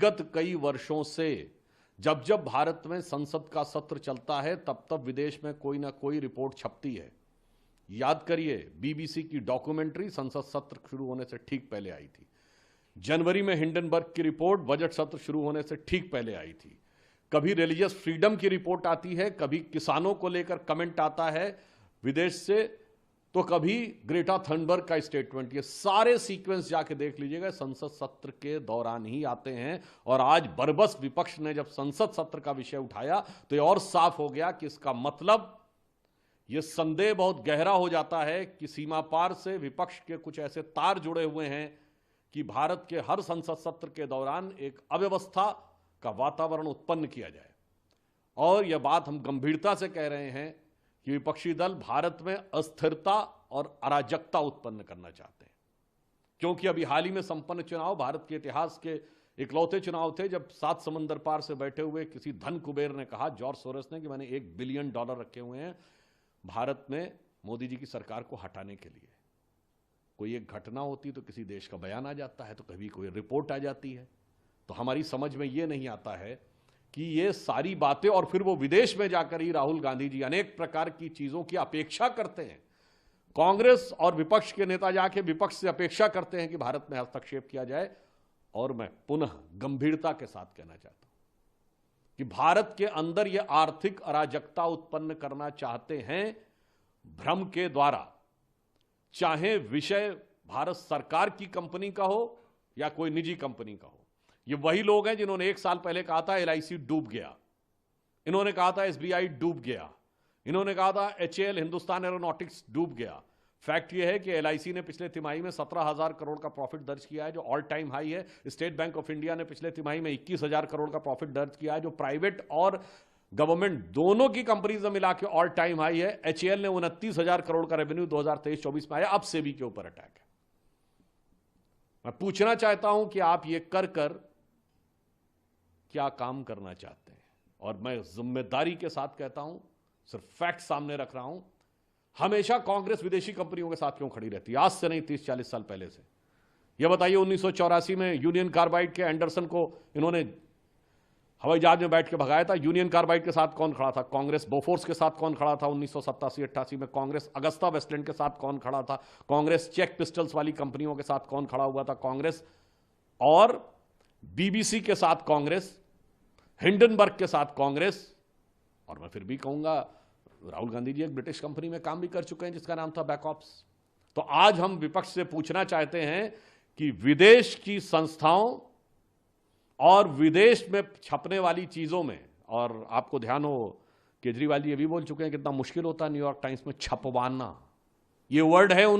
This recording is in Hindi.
विगत कई वर्षों से जब जब भारत में संसद का सत्र चलता है तब तब विदेश में कोई ना कोई रिपोर्ट छपती है। याद करिए, बीबीसी की डॉक्यूमेंट्री संसद सत्र शुरू होने से ठीक पहले आई थी। जनवरी में हिंडनबर्ग की रिपोर्ट बजट सत्र शुरू होने से ठीक पहले आई थी। कभी रिलीजियस फ्रीडम की रिपोर्ट आती है, कभी किसानों को लेकर कमेंट आता है विदेश से, तो कभी ग्रेटा थनबर्ग का स्टेटमेंट। ये सारे सीक्वेंस जाके देख लीजिएगा, संसद सत्र के दौरान ही आते हैं। और आज बरबस विपक्ष ने जब संसद सत्र का विषय उठाया तो ये और साफ हो गया कि इसका मतलब, ये संदेह बहुत गहरा हो जाता है कि सीमा पार से विपक्ष के कुछ ऐसे तार जुड़े हुए हैं कि भारत के हर संसद सत्र के दौरान एक अव्यवस्था का वातावरण उत्पन्न किया जाए। और यह बात हम गंभीरता से कह रहे हैं कि विपक्षी दल भारत में अस्थिरता और अराजकता उत्पन्न करना चाहते हैं, क्योंकि अभी हाल ही में संपन्न चुनाव भारत के इतिहास के इकलौते चुनाव थे जब 7 समंदर पार से बैठे हुए किसी धन कुबेर ने कहा, जॉर्ज सोरोस ने, कि मैंने $1 बिलियन रखे हुए हैं भारत में मोदी जी की सरकार को हटाने के लिए। कोई एक घटना होती तो किसी देश का बयान आ जाता है, तो कभी कोई रिपोर्ट आ जाती है। तो हमारी समझ में ये नहीं आता है कि ये सारी बातें, और फिर वो विदेश में जाकर ही राहुल गांधी जी अनेक प्रकार की चीजों की अपेक्षा करते हैं। कांग्रेस और विपक्ष के नेता जाके विपक्ष से अपेक्षा करते हैं कि भारत में हस्तक्षेप किया जाए। और मैं पुनः गंभीरता के साथ कहना चाहता हूं कि भारत के अंदर ये आर्थिक अराजकता उत्पन्न करना चाहते हैं भ्रम के द्वारा, चाहे विषय भारत सरकार की कंपनी का हो या कोई निजी कंपनी का हो। ये वही लोग हैं जिन्होंने 1 साल पहले कहा था LIC डूब गया, इन्होंने कहा था SBI डूब गया, इन्होंने कहा था HAL हिंदुस्तान एरोनॉटिक्स डूब गया। फैक्ट ये है कि LIC ने पिछले तिमाही में 17,000 करोड़ का प्रॉफिट दर्ज किया है, जो ऑल टाइम हाई है। स्टेट बैंक ऑफ इंडिया ने पिछले तिमाही में 21,000 करोड़ का प्रॉफिट दर्ज किया है, जो प्राइवेट और गवर्नमेंट दोनों की कंपनीज में मिला के ऑल टाइम हाई है। HAL ने 29,000 करोड़ का रेवेन्यू 2023-24 में आया। अब सेबी के ऊपर अटैक है। मैं पूछना चाहता हूं कि आप ये कर क्या काम करना चाहते हैं? और मैं जिम्मेदारी के साथ कहता हूं, सिर्फ फैक्ट सामने रख रहा हूं। हमेशा कांग्रेस विदेशी कंपनियों के साथ क्यों खड़ी रहती है? आज से नहीं, 30-40 साल पहले से। यह बताइए, 1984 में यूनियन कार्बाइड के एंडरसन को इन्होंने हवाई जहाज में बैठ के भगाया था। यूनियन कार्बाइड के साथ कौन खड़ा था? कांग्रेस। बोफोर्स के साथ कौन खड़ा था 1987-88 में? कांग्रेस। अगस्ता वेस्टलैंड के साथ कौन खड़ा था? कांग्रेस। चेक पिस्टल्स वाली कंपनियों के साथ कौन खड़ा हुआ था? कांग्रेस। और बीबीसी के साथ कांग्रेस, हिंडनबर्ग के साथ कांग्रेस। और मैं फिर भी कहूंगा, राहुल गांधी जी एक ब्रिटिश कंपनी में काम भी कर चुके हैं जिसका नाम था बैकऑप्स। तो आज हम विपक्ष से पूछना चाहते हैं कि विदेश की संस्थाओं और विदेश में छपने वाली चीजों में, और आपको ध्यान हो केजरीवाल जी ये भी बोल चुके हैं कितना मुश्किल होता है न्यूयॉर्क टाइम्स में छपवाना। ये वर्ड है उन